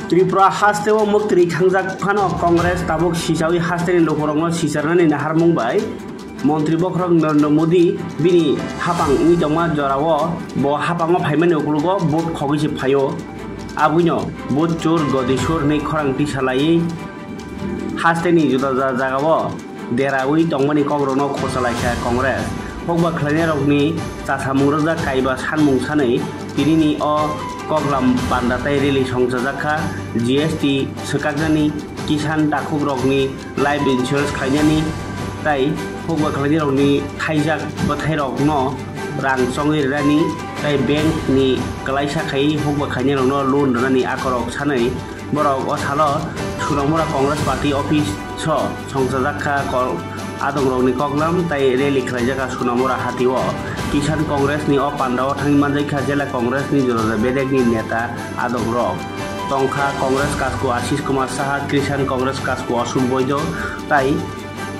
Tripura हास्ते o muktri khangjak phano Congress tabuk sisawi haste ni lokorongno sisarnani nahar mungbai মন্ত্রী বক্রক নরেন্দ্র মোদী বিনি হাপাং নি জমা জরাও bo hapango phaimani okulugo bot khogisi phayo abuino bot chor godishor nei khorang ti salai haste ni juda jagao derawi tongmani kogrokno khosalaika Congress hokba khlaini rokni chasamungrakja kaiba sanmung sanai tirini o koglam bandatai reli songjajakha GST swkaknani kisan dakhuk rokni life insurance khainani tai hokba khlaini rokni thaijak bathai rokno rang songi rani tai bank ni kalaisa khai hokba khlaini rokno loan rani akorok sanai borok o salo Sunamura Congress Party Office so songjajakha adongrokni koglam tai rally khlaijaka Sunamura hatio Kisan Congress ni o pandao thangmanjaikha Jela Congress ni joroja bedek ni neta adongrok tongkha Congress kasku Ashish Kumar Saha Kisan Congress kasku Ashok Boido tai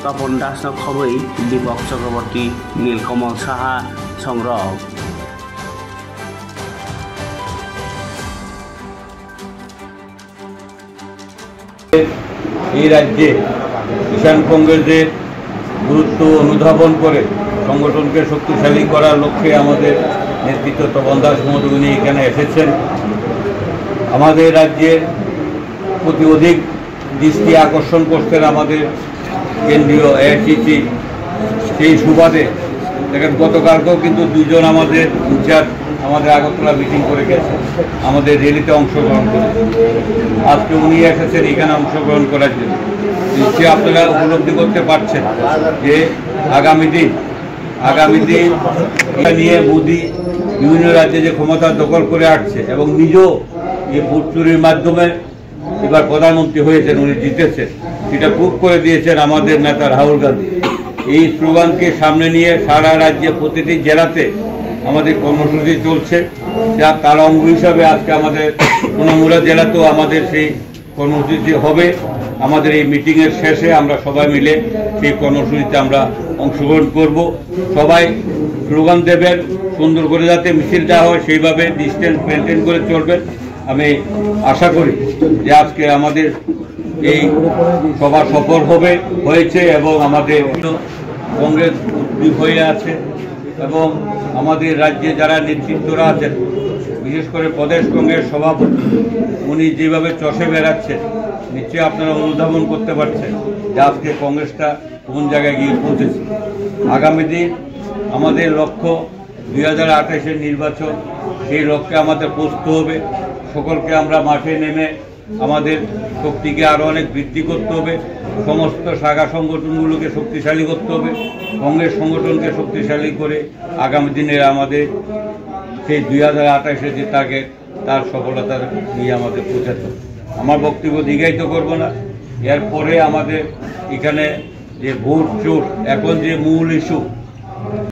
Topon Das no khoboi Dipok Chakraborty Nilkamal Saha songrok এই রাজ্যে কিষাণ কংগ্রেসের গুরুত্ব অনুধাবন করে সংগঠনকে শক্তিশালী করার লক্ষ্যে আমাদের নেতৃত্ব তপন দাস মহোদয় এখানে এসেছেন। আমাদের রাজ্যের প্রতি অধিক দৃষ্টি আকর্ষণ করছেন আমাদের কেন্দ্রীয় এআইসিসি সেই সুবাদে দেখেন গতকালকেও কিন্তু দুজন আমাদের ইনচার্জ আমাদের আগরতলা মিটিং করে গেছে আমাদের র্যালিতে অংশগ্রহণ করে আজকে উনি এসেছেন এখানে অংশগ্রহণ করার জন্য। নিশ্চয়ই আপনারা উপলব্ধি করতে পারছেন যে আগামী দিন নিয়ে মোদি বিভিন্ন রাজ্যে যে ক্ষমতা দখল করে আসছে এবং নিজেও এই ভোট চুরির মাধ্যমে এবার প্রধানমন্ত্রী হয়েছেন, উনি জিতেছেন, সেটা প্রুভ করে দিয়েছেন আমাদের নেতা রাহুল গান্ধী। এই স্লোগানকে সামনে নিয়ে সারা রাজ্যে প্রতিটি জেলাতে আমাদের কর্মসূচি চলছে, যা তার অঙ্গ হিসাবে আজকে আমাদের সোনামুড়া জেলাতেও আমাদের সেই কর্মসূচি হবে। আমাদের এই মিটিংয়ের শেষে আমরা সবাই মিলে সেই কর্মসূচিতে আমরা অংশগ্রহণ করব। সবাই স্লোগান দেবেন, সুন্দর করে যাতে মিছিলটা হয় সেইভাবে ডিস্টেন্স মেনটেন করে চলবেন। আমি আশা করি যে আজকে আমাদের এই সভা সফল হয়েছে এবং আমাদের কংগ্রেস উদ্যোগ হয়ে আছে এবং আমাদের রাজ্যে যারা নেতৃত্বরা আছেন, বিশেষ করে প্রদেশ কংগ্রেস সভাপতি উনি যেভাবে চষে বেড়াচ্ছেন, নিশ্চয়ই আপনারা অনুধাবন করতে পারছেন যে আজকে কংগ্রেসটা কোন জায়গায় গিয়ে পৌঁছেছে। আগামী দিন আমাদের লক্ষ্য 2028-এর নির্বাচন, সেই লক্ষ্যে আমাদের পৌঁছতে হবে। সকলকে আমরা মাঠে নেমে আমাদের শক্তিকে আরও অনেক বৃদ্ধি করতে হবে, সমস্ত শাখা সংগঠনগুলোকে শক্তিশালী করতে হবে, কংগ্রেস সংগঠনকে শক্তিশালী করে আগামী দিনের আমাদের সেই 2028-এর যে টার্গেট তার সফলতা নিয়ে আমাদের পৌঁছাতে হবে। আমার বক্তব্য দীর্ঘায়িত করব না। এরপরে আমাদের এখানে যে ভোট চোর এখন যে মূল ইস্যু